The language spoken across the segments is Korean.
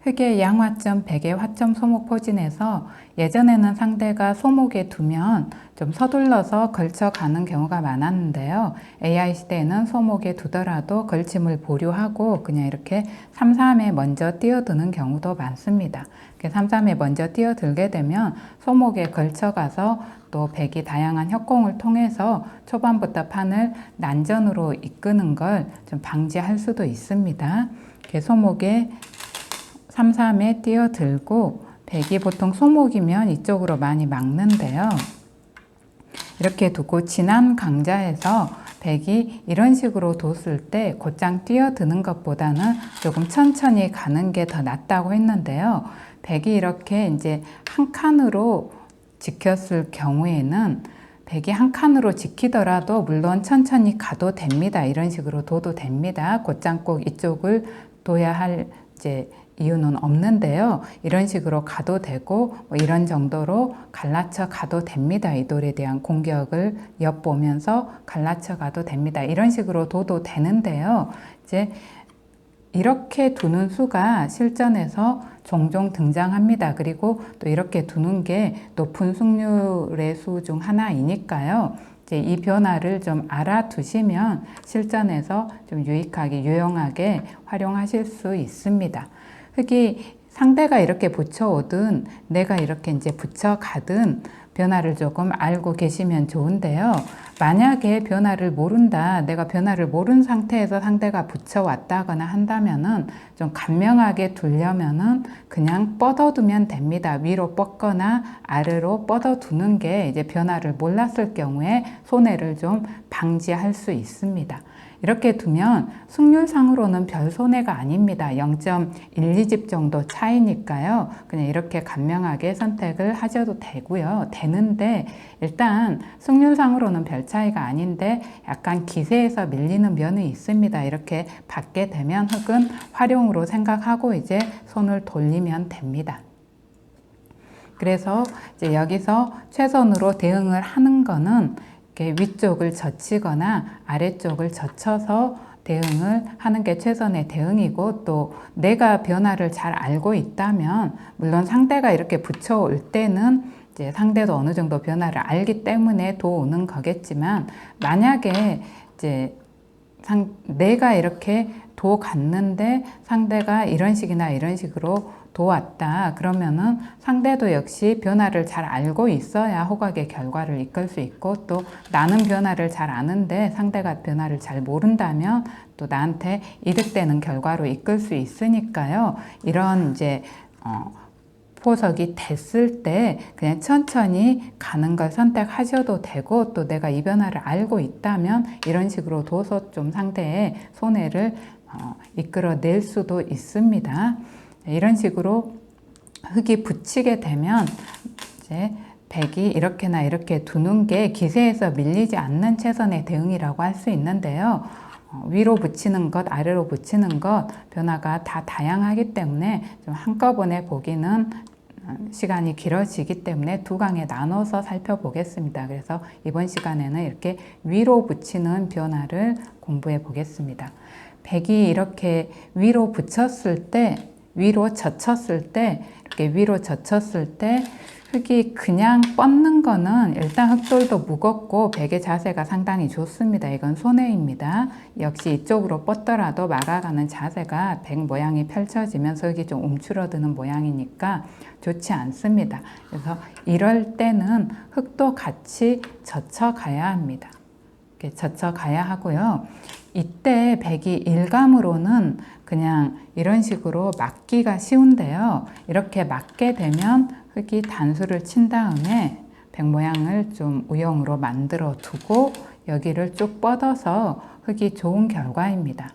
흑의 양화점, 백의 화점 소목 포진에서 예전에는 상대가 소목에 두면 좀 서둘러서 걸쳐가는 경우가 많았는데요. AI 시대에는 소목에 두더라도 걸침을 보류하고 그냥 이렇게 3-3에 먼저 뛰어드는 경우도 많습니다. 3-3에 먼저 뛰어들게 되면 소목에 걸쳐가서 또 백이 다양한 협공을 통해서 초반부터 판을 난전으로 이끄는 걸 좀 방지할 수도 있습니다. 소목에 3-3에 뛰어들고 백이 보통 소목이면 이쪽으로 많이 막는데요. 이렇게 두고 지난 강좌에서 백이 이런 식으로 뒀을 때 곧장 뛰어드는 것보다는 조금 천천히 가는 게 더 낫다고 했는데요. 백이 이렇게 이제 한 칸으로 지켰을 경우에는 백이 한 칸으로 지키더라도 물론 천천히 가도 됩니다. 이런 식으로 둬도 됩니다. 곧장 꼭 이쪽을 둬야 할 이유는 없는데요. 이런 식으로 가도 되고 이런 정도로 갈라쳐 가도 됩니다. 이 돌에 대한 공격을 엿보면서 갈라쳐 가도 됩니다. 이런 식으로 둬도 되는데요. 이제 이렇게 두는 수가 실전에서 종종 등장합니다. 그리고 또 이렇게 두는 게 높은 승률의 수 중 하나이니까요. 이 변화를 좀 알아두시면 실전에서 좀 유익하게, 유용하게 활용하실 수 있습니다. 흑이 상대가 이렇게 붙여오든 내가 이렇게 이제 붙여가든 변화를 조금 알고 계시면 좋은데요. 만약에 변화를 모른다, 내가 변화를 모른 상태에서 상대가 붙여왔다거나 한다면은 좀 간명하게 두려면은 그냥 뻗어두면 됩니다. 위로 뻗거나 아래로 뻗어두는 게 이제 변화를 몰랐을 경우에 손해를 좀 방지할 수 있습니다. 이렇게 두면 승률상으로는 별 손해가 아닙니다. 0.12집 정도 차이니까요. 그냥 이렇게 간명하게 선택을 하셔도 되고요. 되는데 일단 승률상으로는 별 차이가 아닌데 약간 기세에서 밀리는 면이 있습니다. 이렇게 받게 되면 흑은 활용으로 생각하고 이제 손을 돌리면 됩니다. 그래서 이제 여기서 최선으로 대응을 하는 거는 위쪽을 젖히거나 아래쪽을 젖혀서 대응을 하는 게 최선의 대응이고, 또 내가 변화를 잘 알고 있다면 물론 상대가 이렇게 붙여올 때는 이제 상대도 어느 정도 변화를 알기 때문에 도우는 거겠지만, 만약에 이제 내가 이렇게 도 갔는데 상대가 이런 식이나 이런 식으로 도왔다 그러면은 상대도 역시 변화를 잘 알고 있어야 호각의 결과를 이끌 수 있고, 또 나는 변화를 잘 아는데 상대가 변화를 잘 모른다면 또 나한테 이득되는 결과로 이끌 수 있으니까요. 이런 이제 포석이 됐을 때 그냥 천천히 가는 걸 선택하셔도 되고, 또 내가 이 변화를 알고 있다면 이런 식으로 둬서 좀 상대의 손해를 이끌어낼 수도 있습니다. 이런 식으로 흑이 붙이게 되면 이제 백이 이렇게나 이렇게 두는 게 기세에서 밀리지 않는 최선의 대응이라고 할 수 있는데요. 위로 붙이는 것, 아래로 붙이는 것 변화가 다 다양하기 때문에 좀 한꺼번에 보기는 시간이 길어지기 때문에 두 강에 나눠서 살펴보겠습니다. 그래서 이번 시간에는 이렇게 위로 붙이는 변화를 공부해 보겠습니다. 백이 이렇게 위로 붙였을 때, 위로 젖혔을 때, 이렇게 위로 젖혔을 때 흑이 그냥 뻗는 거는 일단 흑돌도 무겁고 백의 자세가 상당히 좋습니다. 이건 손해입니다. 역시 이쪽으로 뻗더라도 막아가는 자세가 백 모양이 펼쳐지면서 흑이 좀 움츠러드는 모양이니까 좋지 않습니다. 그래서 이럴 때는 흑도 같이 젖혀가야 합니다. 이렇게 젖혀가야 하고요. 이때 백이 일감으로는 그냥 이런 식으로 막기가 쉬운데요. 이렇게 막게 되면 흑이 단수를 친 다음에 백 모양을 좀 우영으로 만들어 두고 여기를 쭉 뻗어서 흑이 좋은 결과입니다.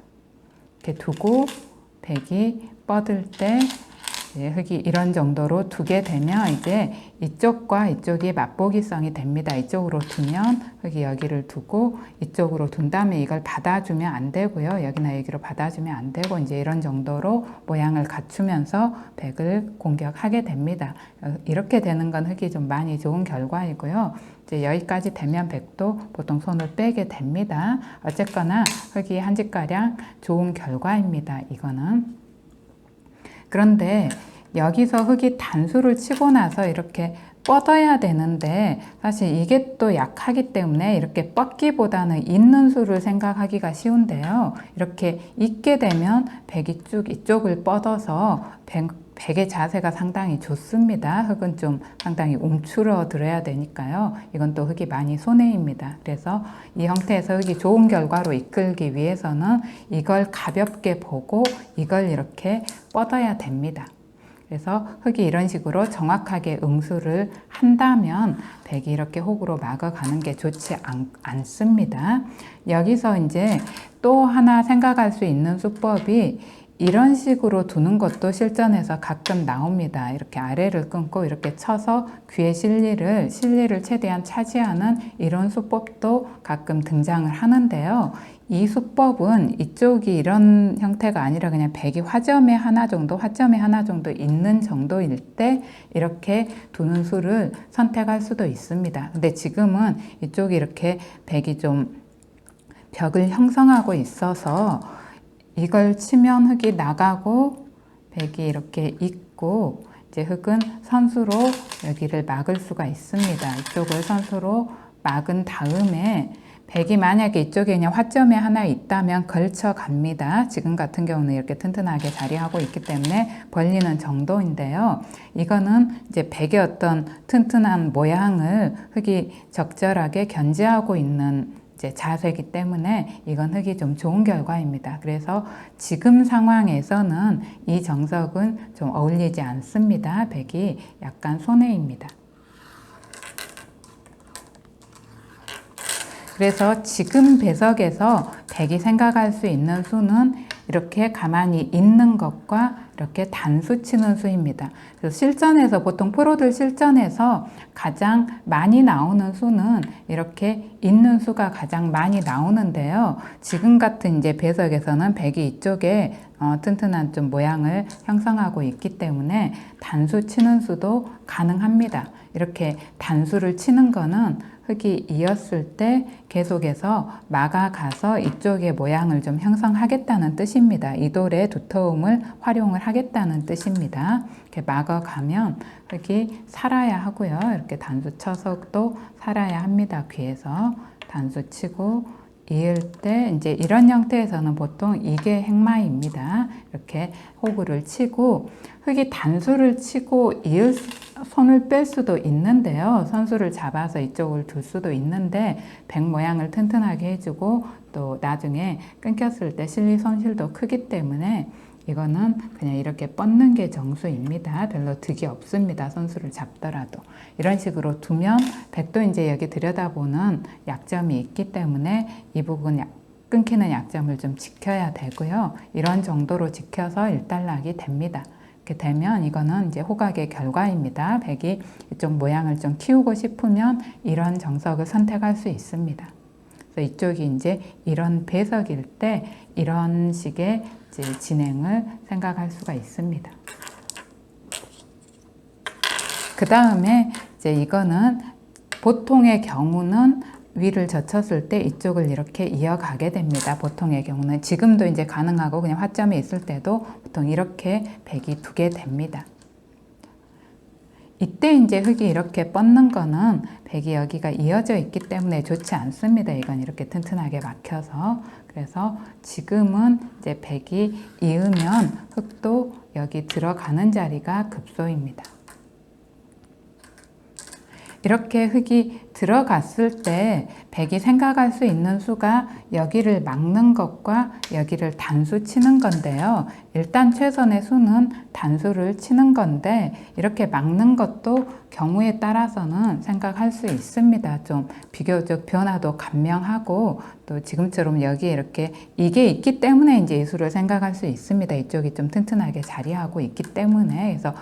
이렇게 두고 백이 뻗을 때 흑이 이런 정도로 두게 되면 이제 이쪽과 이쪽이 맛보기성이 됩니다. 이쪽으로 두면 흑이 여기를 두고 이쪽으로 둔 다음에 이걸 받아주면 안 되고요. 여기나 여기로 받아주면 안 되고 이제 이런 정도로 모양을 갖추면서 백을 공격하게 됩니다. 이렇게 되는 건 흑이 좀 많이 좋은 결과이고요. 이제 여기까지 되면 백도 보통 손을 빼게 됩니다. 어쨌거나 흑이 한 집가량 좋은 결과입니다. 이거는. 그런데 여기서 흙이 단수를 치고 나서 이렇게 뻗어야 되는데 사실 이게 또 약하기 때문에 이렇게 뻗기보다는 있는 수를 생각하기가 쉬운데요. 이렇게 있게 되면 백이 쭉 이쪽을 뻗어서 백의 자세가 상당히 좋습니다. 흙은 좀 상당히 움츠러들어야 되니까요. 이건 또 흙이 많이 손해입니다. 그래서 이 형태에서 흙이 좋은 결과로 이끌기 위해서는 이걸 가볍게 보고 이걸 이렇게 뻗어야 됩니다. 그래서 흙이 이런 식으로 정확하게 응수를 한다면 백이 이렇게 혹으로 막아가는 게 좋지 않습니다. 여기서 이제 또 하나 생각할 수 있는 수법이 이런 식으로 두는 것도 실전에서 가끔 나옵니다. 이렇게 아래를 끊고 이렇게 쳐서 귀의 실리를 최대한 차지하는 이런 수법도 가끔 등장을 하는데요. 이 수법은 이쪽이 이런 형태가 아니라 그냥 백이 화점에 하나 정도 있는 정도일 때 이렇게 두는 수를 선택할 수도 있습니다. 근데 지금은 이쪽이 이렇게 백이 좀 벽을 형성하고 있어서 이걸 치면 흙이 나가고 백이 이렇게 있고 이제 흙은 선수로 여기를 막을 수가 있습니다. 이쪽을 선수로 막은 다음에 백이 만약에 이쪽에 그냥 화점에 하나 있다면 걸쳐 갑니다. 지금 같은 경우는 이렇게 튼튼하게 자리하고 있기 때문에 벌리는 정도인데요. 이거는 이제 백의 어떤 튼튼한 모양을 흙이 적절하게 견제하고 있는 이제 자세이기 때문에 이건 흙이 좀 좋은 결과입니다. 그래서 지금 상황에서는 이 정석은 좀 어울리지 않습니다. 백이 약간 손해입니다. 그래서 지금 배석에서 백이 생각할 수 있는 수는 이렇게 가만히 있는 것과 이렇게 단수 치는 수입니다. 그래서 실전에서 보통 프로들 실전에서 가장 많이 나오는 수는 이렇게 있는 수가 가장 많이 나오는데요. 지금 같은 이제 배석에서는 백이 이쪽에 튼튼한 좀 모양을 형성하고 있기 때문에 단수 치는 수도 가능합니다. 이렇게 단수를 치는 거는 흙이 이었을 때 계속해서 막아가서 이쪽의 모양을 좀 형성하겠다는 뜻입니다. 이 돌의 두터움을 활용을 하겠다는 뜻입니다. 이렇게 막아가면 흙이 살아야 하고요. 이렇게 단수 쳐서 또 살아야 합니다. 귀에서 단수 치고 이을 때 이제 이런 형태에서는 보통 이게 행마입니다. 이렇게 호구를 치고 흙이 단수를 치고 이을 손을 뺄 수도 있는데요. 선수를 잡아서 이쪽을 둘 수도 있는데 백 모양을 튼튼하게 해주고 또 나중에 끊겼을 때 실리 손실도 크기 때문에 이거는 그냥 이렇게 뻗는 게 정수입니다. 별로 득이 없습니다. 선수를 잡더라도. 이런 식으로 두면 백도 이제 여기 들여다보는 약점이 있기 때문에 이 부분 끊기는 약점을 좀 지켜야 되고요. 이런 정도로 지켜서 일단락이 됩니다. 이렇게 되면 이거는 이제 호각의 결과입니다. 백이 이쪽 모양을 좀 키우고 싶으면 이런 정석을 선택할 수 있습니다. 그래서 이쪽이 이제 이런 배석일 때 이런 식의 이제 진행을 생각할 수가 있습니다. 그 다음에 이제 이거는 보통의 경우는 위를 젖혔을 때 이쪽을 이렇게 이어가게 됩니다. 보통의 경우는 지금도 이제 가능하고 그냥 화점에 있을 때도 보통 이렇게 백이 두게 됩니다. 이때 이제 흙이 이렇게 뻗는 거는 백이 여기가 이어져 있기 때문에 좋지 않습니다. 이건 이렇게 튼튼하게 막혀서. 그래서 지금은 이제 백이 이으면 흙도 여기 들어가는 자리가 급소입니다. 이렇게 흙이 들어갔을 때 백이 생각할 수 있는 수가 여기를 막는 것과 여기를 단수 치는 건데요. 일단 최선의 수는 단수를 치는 건데 이렇게 막는 것도 경우에 따라서는 생각할 수 있습니다. 좀 비교적 변화도 간명하고 또 지금처럼 여기에 이렇게 이게 있기 때문에 이제 이 수를 생각할 수 있습니다. 이쪽이 좀 튼튼하게 자리하고 있기 때문에. 그래서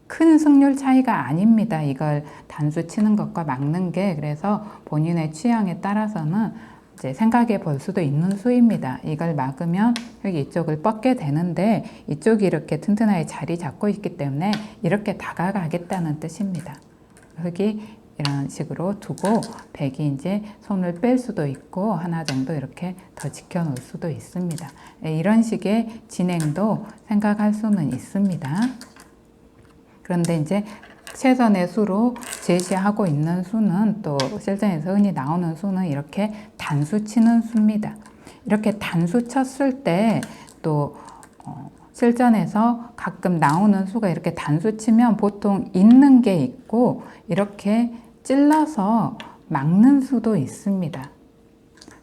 큰 승률 차이가 아닙니다. 이걸 단수 치는 것과 막는 게. 그래서 본인의 취향에 따라서는 이제 생각해 볼 수도 있는 수입니다. 이걸 막으면 여기 이쪽을 뻗게 되는데 이쪽이 이렇게 튼튼하게 자리 잡고 있기 때문에 이렇게 다가가겠다는 뜻입니다. 흙이 이런 식으로 두고 백이 이제 손을 뺄 수도 있고 하나 정도 이렇게 더 지켜 놓을 수도 있습니다. 이런 식의 진행도 생각할 수는 있습니다. 그런데 이제 최선의 수로 제시하고 있는 수는 또 실전에서 흔히 나오는 수는 이렇게 단수 치는 수입니다. 이렇게 단수 쳤을 때 또 실전에서 가끔 나오는 수가 이렇게 단수 치면 보통 있는 게 있고 이렇게 찔러서 막는 수도 있습니다.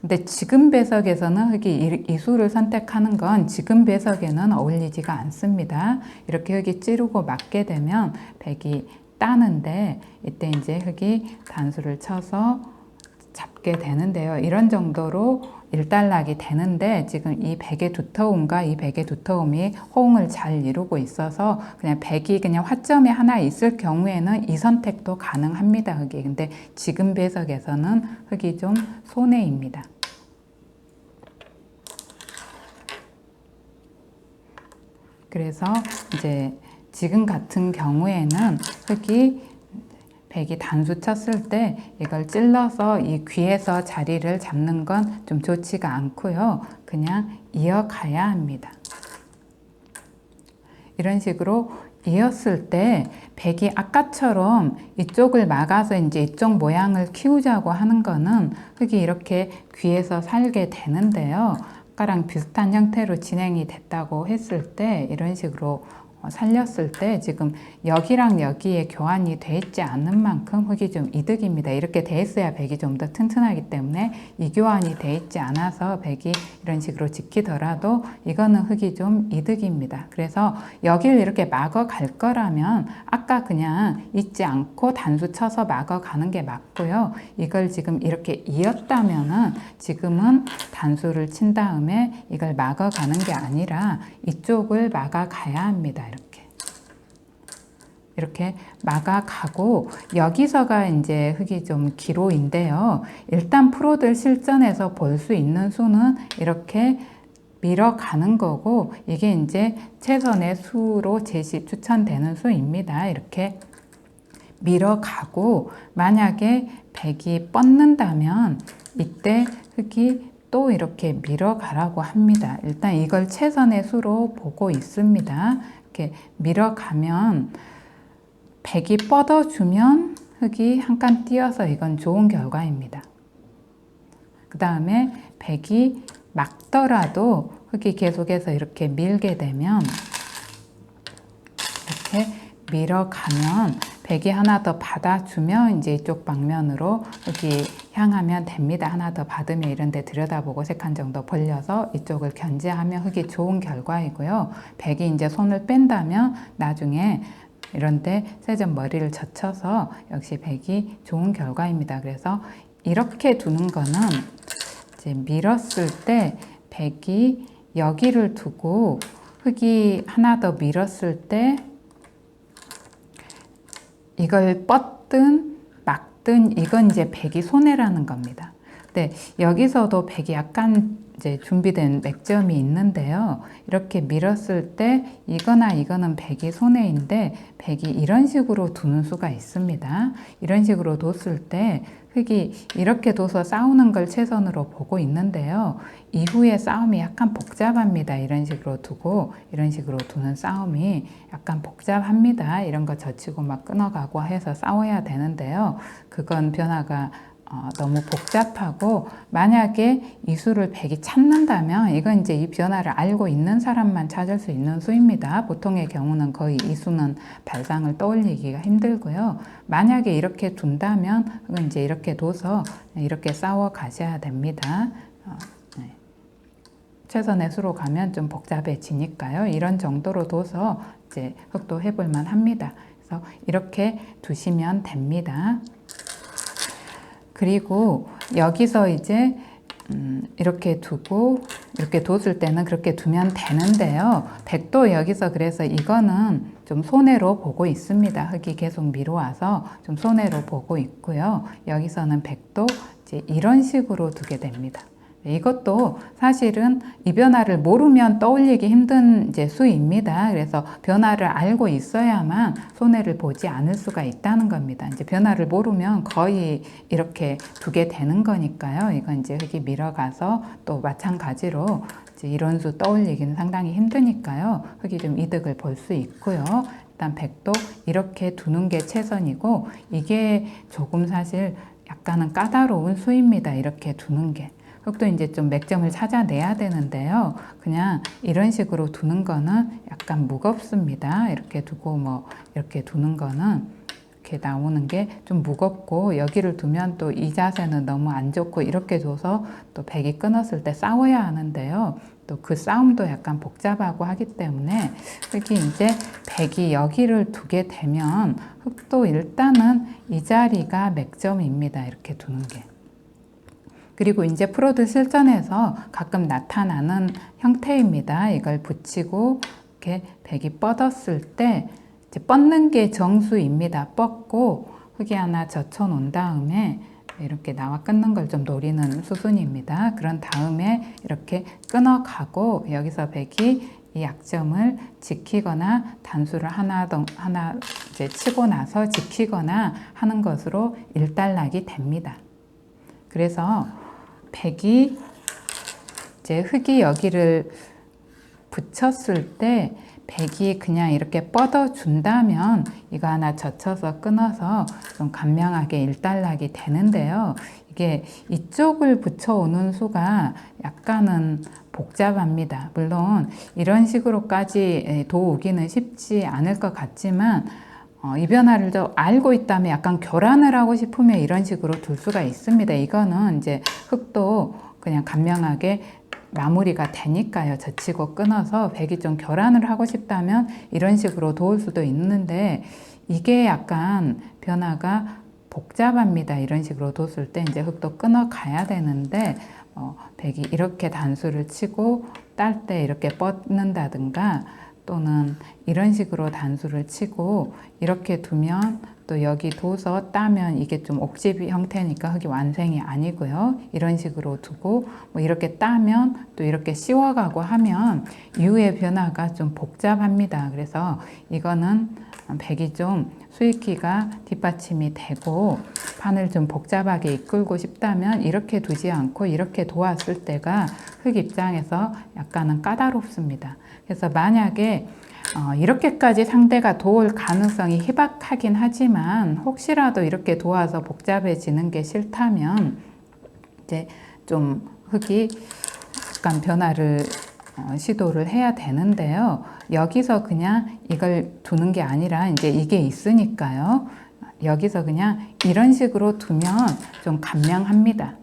근데 지금 배석에서는 이 수를 선택하는 건 지금 배석에는 어울리지가 않습니다. 이렇게 흙이 찌르고 맞게 되면 백이 따는데 이때 이제 흙이 단수를 쳐서 잡게 되는데요. 이런 정도로 일단락이 되는데 지금 이 백의 두터움과 이 백의 두터움이 호응을 잘 이루고 있어서 그냥 백이 그냥 화점이 하나 있을 경우에는 이 선택도 가능합니다. 흙이. 근데 지금 배석에서는 흙이 좀 손해입니다. 그래서 이제 지금 같은 경우에는 흙이 백이 단수 쳤을 때 이걸 찔러서 이 귀에서 자리를 잡는 건 좀 좋지가 않고요. 그냥 이어가야 합니다. 이런 식으로 이었을 때 백이 아까처럼 이쪽을 막아서 이제 이쪽 모양을 키우자고 하는 거는 흙이 이렇게 귀에서 살게 되는데요. 아까랑 비슷한 형태로 진행이 됐다고 했을 때 이런 식으로 살렸을 때 지금 여기랑 여기에 교환이 돼 있지 않는 만큼 흙이 좀 이득입니다. 이렇게 돼 있어야 백이 좀 더 튼튼하기 때문에 이 교환이 돼 있지 않아서 백이 이런 식으로 지키더라도 이거는 흙이 좀 이득입니다. 그래서 여기를 이렇게 막아 갈 거라면 아까 그냥 잊지 않고 단수 쳐서 막아 가는 게 맞고요. 이걸 지금 이렇게 이었다면은 지금은 단수를 친 다음에 이걸 막아 가는 게 아니라 이쪽을 막아 가야 합니다. 이렇게 막아가고 여기서가 이제 흙이 좀 기로인데요. 일단 프로들 실전에서 볼 수 있는 수는 이렇게 밀어가는 거고 이게 이제 최선의 수로 추천되는 수입니다. 이렇게 밀어가고 만약에 백이 뻗는다면 이때 흙이 또 이렇게 밀어가라고 합니다. 일단 이걸 최선의 수로 보고 있습니다. 이렇게 밀어가면 백이 뻗어주면 흙이 한 칸 띄어서 이건 좋은 결과입니다. 그 다음에 백이 막더라도 흙이 계속해서 이렇게 밀게 되면 이렇게 밀어가면 백이 하나 더 받아주면 이제 이쪽 방면으로 흙이 향하면 됩니다. 하나 더 받으면 이런 데 들여다보고 3칸 정도 벌려서 이쪽을 견제하면 흙이 좋은 결과이고요. 백이 이제 손을 뺀다면 나중에 이런데 세점 머리를 젖혀서 역시 백이 좋은 결과입니다. 그래서 이렇게 두는 거는 이제 밀었을 때 백이 여기를 두고 흙이 하나 더 밀었을 때 이걸 뻗든 막든 이건 이제 백이 손해라는 겁니다. 근데 여기서도 백이 약간 이제 준비된 맥점이 있는데요. 이렇게 밀었을 때 이거나 이거는 백이 손해인데 백이 이런 식으로 두는 수가 있습니다. 이런 식으로 뒀을 때 흙이 이렇게 둬서 싸우는 걸 최선으로 보고 있는데요. 이후에 싸움이 약간 복잡합니다. 이런 식으로 두고 이런 식으로 두는 싸움이 약간 복잡합니다. 이런 거 젖히고 막 끊어가고 해서 싸워야 되는데요. 그건 변화가 너무 복잡하고 만약에 이 수를 백이 찾는다면 이건 이제 이 변화를 알고 있는 사람만 찾을 수 있는 수입니다. 보통의 경우는 거의 이 수는 발상을 떠올리기가 힘들고요. 만약에 이렇게 둔다면 그건 이제 이렇게 둬서 이렇게 싸워 가셔야 됩니다. 네. 최선의 수로 가면 좀 복잡해지니까요. 이런 정도로 둬서 이제 흙도 해볼 만합니다. 그래서 이렇게 두시면 됩니다. 그리고 여기서 이제 이렇게 두고 이렇게 뒀을 때는 그렇게 두면 되는데요. 백도 여기서 그래서 이거는 좀 손해로 보고 있습니다. 흙이 계속 밀어와서 좀 손해로 보고 있고요. 여기서는 백도 이제 이런 식으로 두게 됩니다. 이것도 사실은 이 변화를 모르면 떠올리기 힘든 이제 수입니다. 그래서 변화를 알고 있어야만 손해를 보지 않을 수가 있다는 겁니다. 이제 변화를 모르면 거의 이렇게 두게 되는 거니까요. 이건 이제 흙이 밀어가서 또 마찬가지로 이제 이런 수 떠올리기는 상당히 힘드니까요. 흙이 좀 이득을 볼 수 있고요. 일단 100도 이렇게 두는 게 최선이고, 이게 조금 사실 약간은 까다로운 수입니다. 이렇게 두는 게. 흙도 이제 좀 맥점을 찾아내야 되는데요. 그냥 이런 식으로 두는 거는 약간 무겁습니다. 이렇게 두고 뭐 이렇게 두는 거는 이렇게 나오는 게 좀 무겁고, 여기를 두면 또 이 자세는 너무 안 좋고, 이렇게 둬서 또 백이 끊었을 때 싸워야 하는데요. 또 그 싸움도 약간 복잡하고 하기 때문에 흙이 이제 백이 여기를 두게 되면 흙도 일단은 이 자리가 맥점입니다. 이렇게 두는 게. 그리고 이제 프로들 실전에서 가끔 나타나는 형태입니다. 이걸 붙이고 이렇게 백이 뻗었을 때 이제 뻗는 게 정수입니다. 뻗고 흙이 하나 젖혀 놓은 다음에 이렇게 나와 끊는 걸 좀 노리는 수순입니다. 그런 다음에 이렇게 끊어가고, 여기서 백이 이 약점을 지키거나 단수를 하나 이제 치고 나서 지키거나 하는 것으로 일단락이 됩니다. 그래서 백이 이제 흙이 여기를 붙였을 때 백이 그냥 이렇게 뻗어 준다면 이거 하나 젖혀서 끊어서 좀 간명하게 일단락이 되는데요. 이게 이쪽을 붙여오는 수가 약간은 복잡합니다. 물론 이런 식으로까지 도우기는 쉽지 않을 것 같지만, 이 변화를 더 알고 있다면 약간 교란을 하고 싶으면 이런 식으로 둘 수가 있습니다. 이거는 이제 흙도 그냥 간명하게 마무리가 되니까요. 젖히고 끊어서 백이 좀 교란을 하고 싶다면 이런 식으로 도울 수도 있는데, 이게 약간 변화가 복잡합니다. 이런 식으로 뒀을 때 이제 흙도 끊어 가야 되는데, 백이 이렇게 단수를 치고 딸 때 이렇게 뻗는다든가, 또는 이런 식으로 단수를 치고 이렇게 두면 또 여기 둬서 따면 이게 좀 옥집 형태니까 흙이 완성이 아니고요. 이런 식으로 두고 뭐 이렇게 따면 또 이렇게 씌워가고 하면 이후의 변화가 좀 복잡합니다. 그래서 이거는 백이 좀 수익기가 뒷받침이 되고 판을 좀 복잡하게 이끌고 싶다면 이렇게 두지 않고 이렇게 도왔을 때가 흙 입장에서 약간은 까다롭습니다. 그래서 만약에 이렇게까지 상대가 도울 가능성이 희박하긴 하지만, 혹시라도 이렇게 도와서 복잡해지는 게 싫다면 이제 좀 흙이 약간 변화를 시도를 해야 되는데요. 여기서 그냥 이걸 두는 게 아니라 이제 이게 있으니까요. 여기서 그냥 이런 식으로 두면 좀 간명합니다.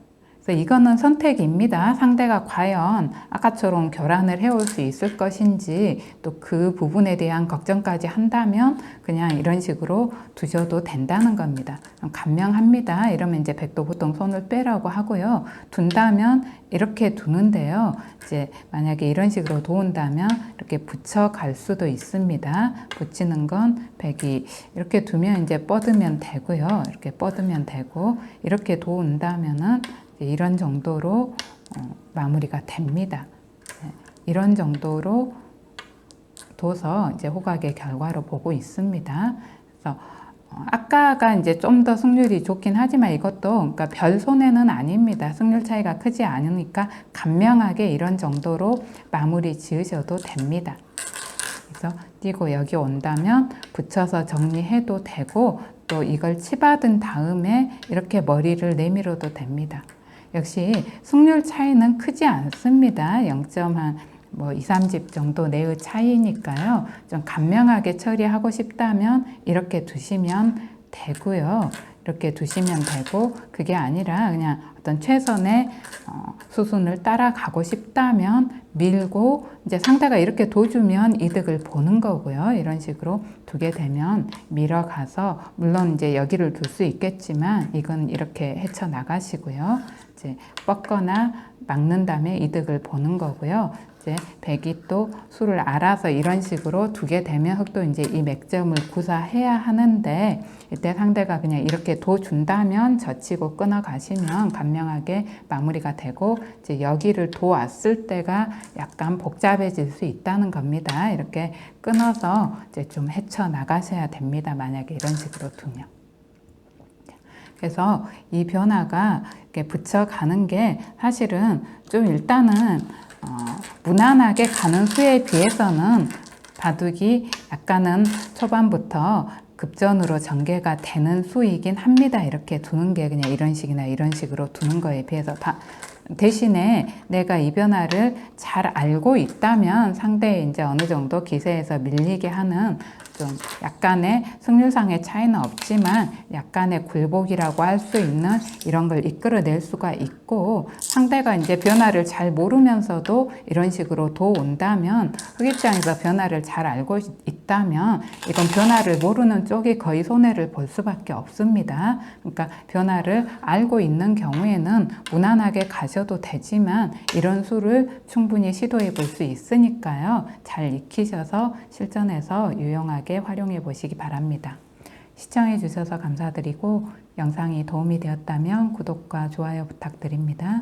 그래서 이거는 선택입니다. 상대가 과연 아까처럼 교란을 해올 수 있을 것인지, 또 그 부분에 대한 걱정까지 한다면 그냥 이런 식으로 두셔도 된다는 겁니다. 간명합니다. 이러면 이제 백도 보통 손을 빼라고 하고요. 둔다면 이렇게 두는데요. 이제 만약에 이런 식으로 도운다면 이렇게 붙여갈 수도 있습니다. 붙이는 건 백이 이렇게 두면 이제 뻗으면 되고요. 이렇게 뻗으면 되고, 이렇게 도운다면은 이런 정도로 마무리가 됩니다. 이런 정도로 둬서 이제 호각의 결과로 보고 있습니다. 그래서 아까가 이제 좀 더 승률이 좋긴 하지만 이것도 그러니까 별 손해는 아닙니다. 승률 차이가 크지 않으니까 간명하게 이런 정도로 마무리 지으셔도 됩니다. 그래서 띄고 여기 온다면 붙여서 정리해도 되고, 또 이걸 치받은 다음에 이렇게 머리를 내밀어도 됩니다. 역시 승률 차이는 크지 않습니다. 0.2, 3집 정도 내의 차이니까요. 좀 간명하게 처리하고 싶다면 이렇게 두시면 되고요. 이렇게 두시면 되고, 그게 아니라 그냥 어떤 최선의 수순을 따라가고 싶다면 밀고 이제 상대가 이렇게 둬주면 이득을 보는 거고요. 이런 식으로 두게 되면 밀어가서, 물론 이제 여기를 둘 수 있겠지만 이건 이렇게 헤쳐 나가시고요. 이제 뻗거나 막는 다음에 이득을 보는 거고요. 이제 백이 또 수를 알아서 이런 식으로 두게 되면 흑도 이제 이 맥점을 구사해야 하는데, 이때 상대가 그냥 이렇게 도 준다면 젖히고 끊어 가시면 간명하게 마무리가 되고, 이제 여기를 도 왔을 때가 약간 복잡해질 수 있다는 겁니다. 이렇게 끊어서 이제 좀 헤쳐 나가셔야 됩니다. 만약에 이런 식으로 두면. 그래서 이 변화가 이렇게 붙여가는 게 사실은 좀 일단은 무난하게 가는 수에 비해서는 바둑이 약간은 초반부터 급전으로 전개가 되는 수이긴 합니다. 이렇게 두는 게 그냥 이런 식이나 이런 식으로 두는 거에 비해서. 대신에 내가 이 변화를 잘 알고 있다면 상대의 이제 어느 정도 기세에서 밀리게 하는 좀 약간의 승률상의 차이는 없지만 약간의 굴복이라고 할 수 있는 이런 걸 이끌어낼 수가 있고, 상대가 이제 변화를 잘 모르면서도 이런 식으로 도 온다면 흑 입장에서 변화를 잘 알고 있다면 이건 변화를 모르는 쪽이 거의 손해를 볼 수밖에 없습니다. 그러니까 변화를 알고 있는 경우에는 무난하게 가셔도 되지만 이런 수를 충분히 시도해 볼 수 있으니까요. 잘 익히셔서 실전에서 유용하게 활용해 보시기 바랍니다. 시청해 주셔서 감사드리고 영상이 도움이 되었다면 구독과 좋아요 부탁드립니다.